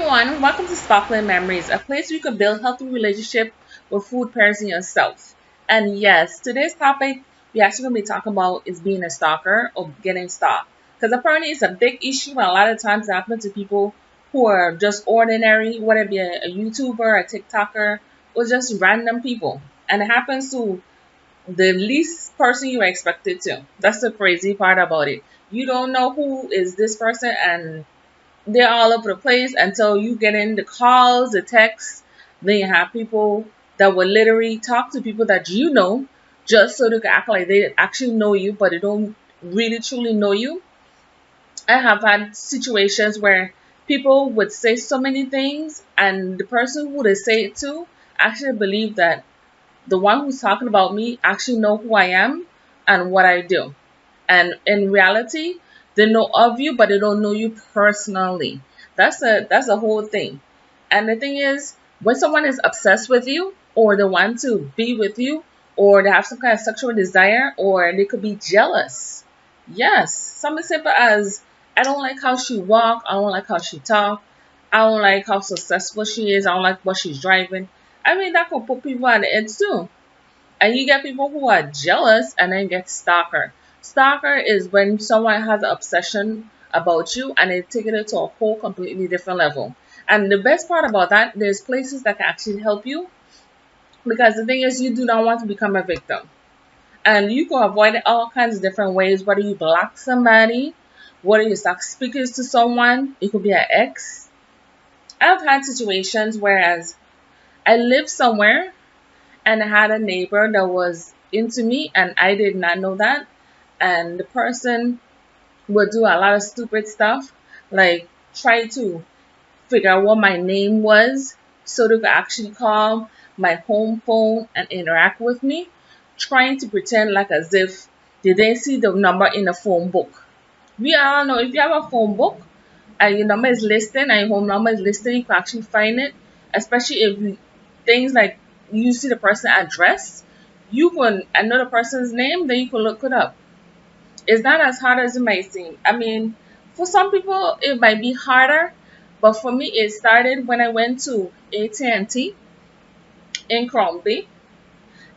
everyone, welcome to Sparkling Memories, a place where you can build healthy relationship with food, pairs, and yourself. And yes, today's topic we're actually going to be talking about is being a stalker or getting stalked. Because apparently it's a big issue and a lot of times it happens to people who are just ordinary, whether it be a YouTuber, a TikToker, or just random people. And it happens to the least person you expected to. That's the crazy part about it. You don't know who is this person and they're all over the place until you get in the calls, the texts. Then you have people that will literally talk to people that you know just so they can act like they actually know you, but they don't really truly know you. I have had situations where people would say so many things, and the person who they say it to actually believe that the one who's talking about me actually know who I am and what I do. And in reality, they know of you, but they don't know you personally. That's a whole thing. And the thing is, when someone is obsessed with you, or they want to be with you, or they have some kind of sexual desire, or they could be jealous. Yes, something simple as I don't like how she walk, I don't like how she talk, I don't like how successful she is, I don't like what she's driving. I mean, that could put people on the edge too. And you get people who are jealous and then get stalker. Stalker is when someone has an obsession about you and they take it to a whole completely different level. And the best part about that, there's places that can actually help you because the thing is you do not want to become a victim. And you can avoid it all kinds of different ways, whether you block somebody, whether you stop speaking to someone, it could be an ex. I've had situations whereas I live somewhere and I had a neighbor that was into me and I did not know that. And the person would do a lot of stupid stuff, like try to figure out what my name was so they could actually call my home phone and interact with me, trying to pretend like as if they didn't see the number in the phone book. We all know if you have a phone book and your number is listed and your home number is listed, you can actually find it, especially if things like you see the person address, you can and know the person's name, then you can look it up. It's not as hard as it might seem. I mean, for some people it might be harder, but for me it started when I went to AT&T in Crombie.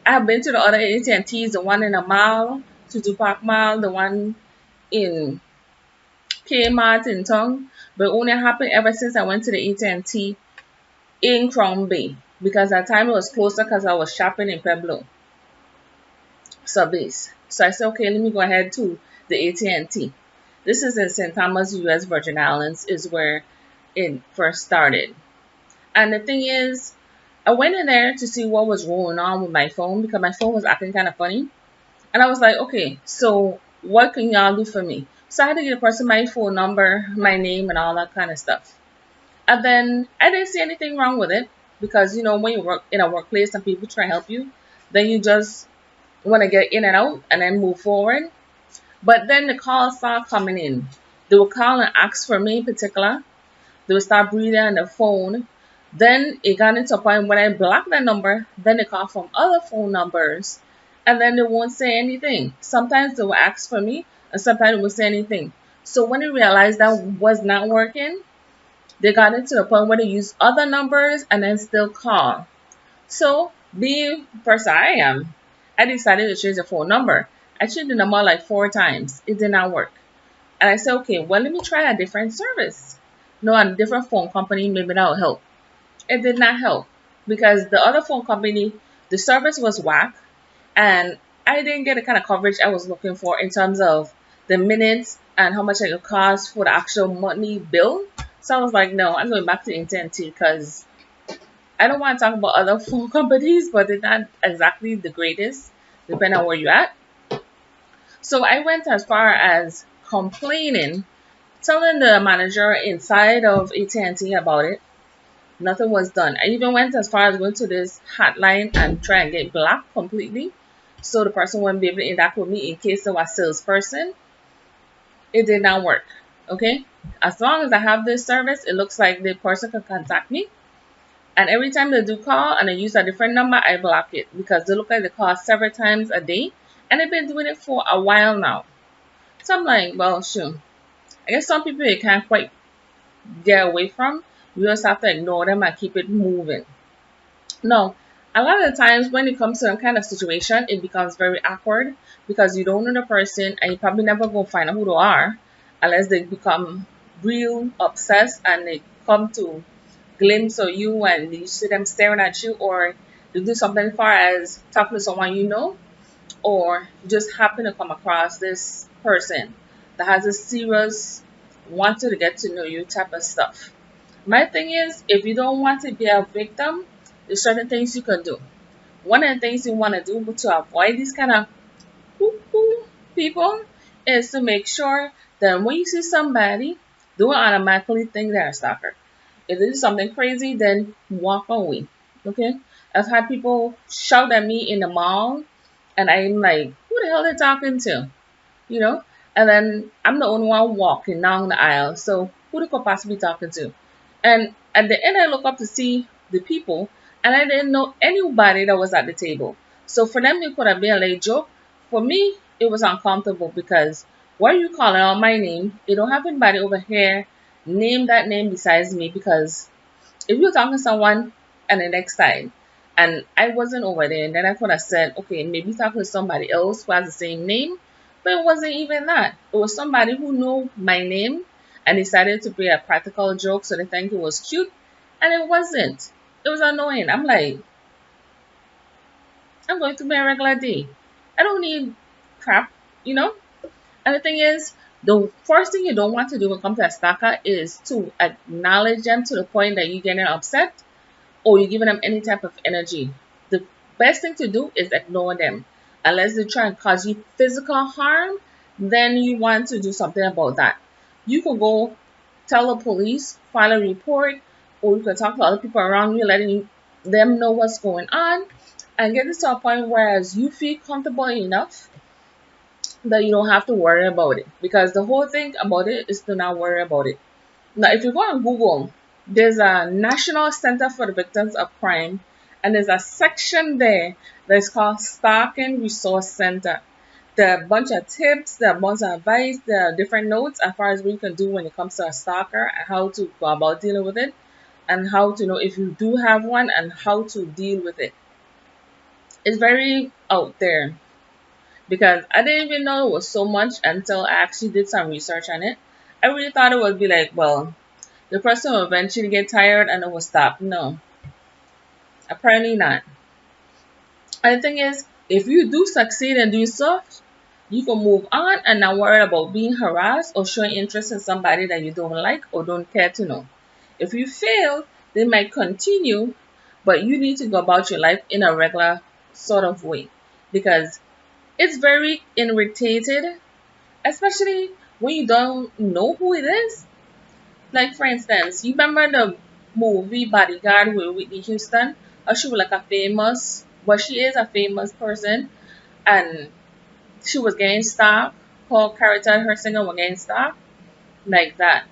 I've been to the other AT&Ts, the one in the mall, to Dupac Mall, the one in Kmart in town, but only happened ever since I went to the AT&T in Crombie because at the time it was closer because I was shopping in Pueblo, Sobeys. So I said, okay, let me go ahead to the AT&T. This is in St. Thomas, U.S. Virgin Islands, is where it first started. And the thing is, I went in there to see what was going on with my phone because my phone was acting kind of funny. And I was like, okay, so what can y'all do for me? So I had to give the person my phone number, my name, and all that kind of stuff. And then I didn't see anything wrong with it because, when you work in a workplace and people try to help you, then you just want to get in and out and then move forward. But then the calls started coming in. They would call and ask for me in particular. They would start breathing on the phone. Then it got into a point when I blocked that number, then they call from other phone numbers. And then they won't say anything. Sometimes they will ask for me, and sometimes they won't say anything. So when they realized that was not working, they got into the point where they use other numbers and then still call. So being the person I am, I decided to change the phone number. I changed the number like 4 times. It did not work. And I said, okay, well, let me try a different service. No, a different phone company, maybe that will help. It did not help because the other phone company, the service was whack and I didn't get the kind of coverage I was looking for in terms of the minutes and how much it would cost for the actual monthly bill. So I was like, no, I'm going back to AT&T because I don't want to talk about other phone companies, but they're not exactly the greatest, depending on where you're at. So I went as far as complaining, telling the manager inside of AT&T about it. Nothing was done. I even went as far as going to this hotline and try and get blocked completely so the person wouldn't be able to interact with me in case they was a salesperson. It did not work. Okay? As long as I have this service, it looks like the person can contact me. And every time they do call and they use a different number, I block it because they look like they call several times a day. And they've been doing it for a while now. So I'm like, well, shoot. I guess some people you can't quite get away from. You just have to ignore them and keep it moving. No, a lot of the times when it comes to that kind of situation, it becomes very awkward because you don't know the person and you probably never go find out who they are unless they become real obsessed and they come to glimpse of you and you see them staring at you, or you do something as far as talking to someone you know, or you just happen to come across this person that has a serious wanting to get to know you type of stuff. My thing is, if you don't want to be a victim, there's certain things you can do. One of the things you want to do to avoid these kind of woo-woo people is to make sure that when you see somebody, don't automatically think they're a stalker. If they do something crazy, then walk away. Okay? I've had people shout at me in the mall, and I'm like, who the hell are they talking to? You know? And then I'm the only one walking down the aisle. So who they could possibly be talking to? And at the end, I look up to see the people, and I didn't know anybody that was at the table. So for them, it could have been a late joke. For me, it was uncomfortable because why are you calling out my name? You don't have anybody over here name that name besides me, because if you're talking to someone and the next time and I wasn't over there, and then I could have said, okay, maybe talking to somebody else who has the same name, but it wasn't even that. It was somebody who knew my name and decided to play a practical joke so they think it was cute, and it wasn't. It was annoying. I'm like, I'm going to be a regular day. I don't need crap, you know? And the thing is, the first thing you don't want to do when it comes to a stalker is to acknowledge them to the point that you're getting upset or you're giving them any type of energy. The best thing to do is ignore them. Unless they try and cause you physical harm, then you want to do something about that. You could go tell the police, file a report, or you can talk to other people around you, letting them know what's going on, and get this to a point where as you feel comfortable enough that you don't have to worry about it. Because the whole thing about it is to not worry about it. Now, if you go on Google, there's a National Center for the Victims of Crime, and there's a section there that's called Stalking Resource Center. There are a bunch of tips, there are a bunch of advice, there are different notes as far as what you can do when it comes to a stalker and how to go about dealing with it, and how to know if you do have one and how to deal with it. It's very out there because I didn't even know it was so much until I actually did some research on it. I really thought it would be like, well, the person will eventually get tired and it will stop. No, apparently not. And the thing is, if you do succeed and do so, you can move on and not worry about being harassed or showing interest in somebody that you don't like or don't care to know. If you fail, they might continue, but you need to go about your life in a regular sort of way because it's very irritated, especially when you don't know who it is. Like for instance, you remember the movie Bodyguard with Whitney Houston? Or she was like a famous, but she is a famous person, and she was getting stalked. Her character, her singer was getting stalked, like that.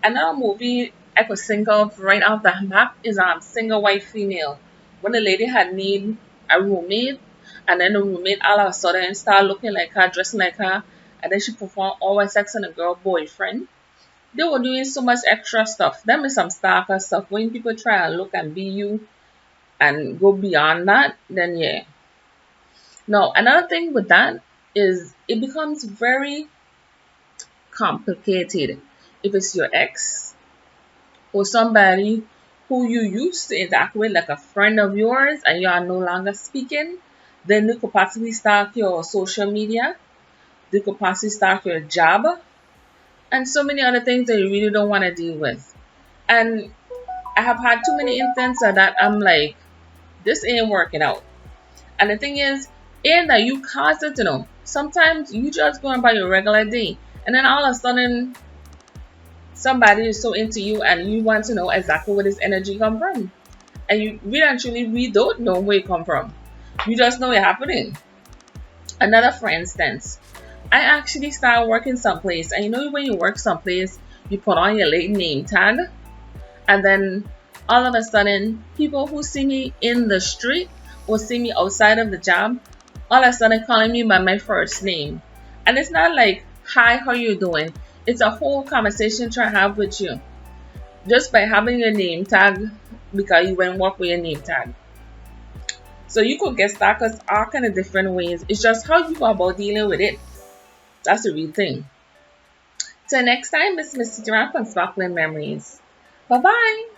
Another movie I could think of right off the map is Single White Female, when the lady had need a roommate, and then the roommate all of a sudden started looking like her, dressing like her, and then she performed all her sex on a girl boyfriend. They were doing so much extra stuff. That is some stalker stuff. When people try and look and be you and go beyond that, then yeah. Now, another thing with that is it becomes very complicated. If it's your ex or somebody who you used to interact with, like a friend of yours, and you are no longer speaking, then they could possibly stalk your social media. They could possibly stalk your job, and so many other things that you really don't want to deal with. And I have had too many instances that I'm like, this ain't working out. And the thing is, in that you cause it to know. Sometimes you just going about your regular day, and then all of a sudden somebody is so into you, and you want to know exactly where this energy come from. And you really actually we don't know where it come from. You just know it happening. Another for instance, I actually started working someplace, and you know when you work someplace, you put on your late name tag, and then all of a sudden, people who see me in the street or see me outside of the job, all of a sudden calling me by my first name. And it's not like, hi, how you doing? It's a whole conversation trying to have with you. just by having your name tag because you went work with your name tag. So you could get stalkers all kind of different ways. It's just how you go about dealing with it. That's the real thing. Till next time, Miss Missy Durant from Sparkling Memories. Bye bye.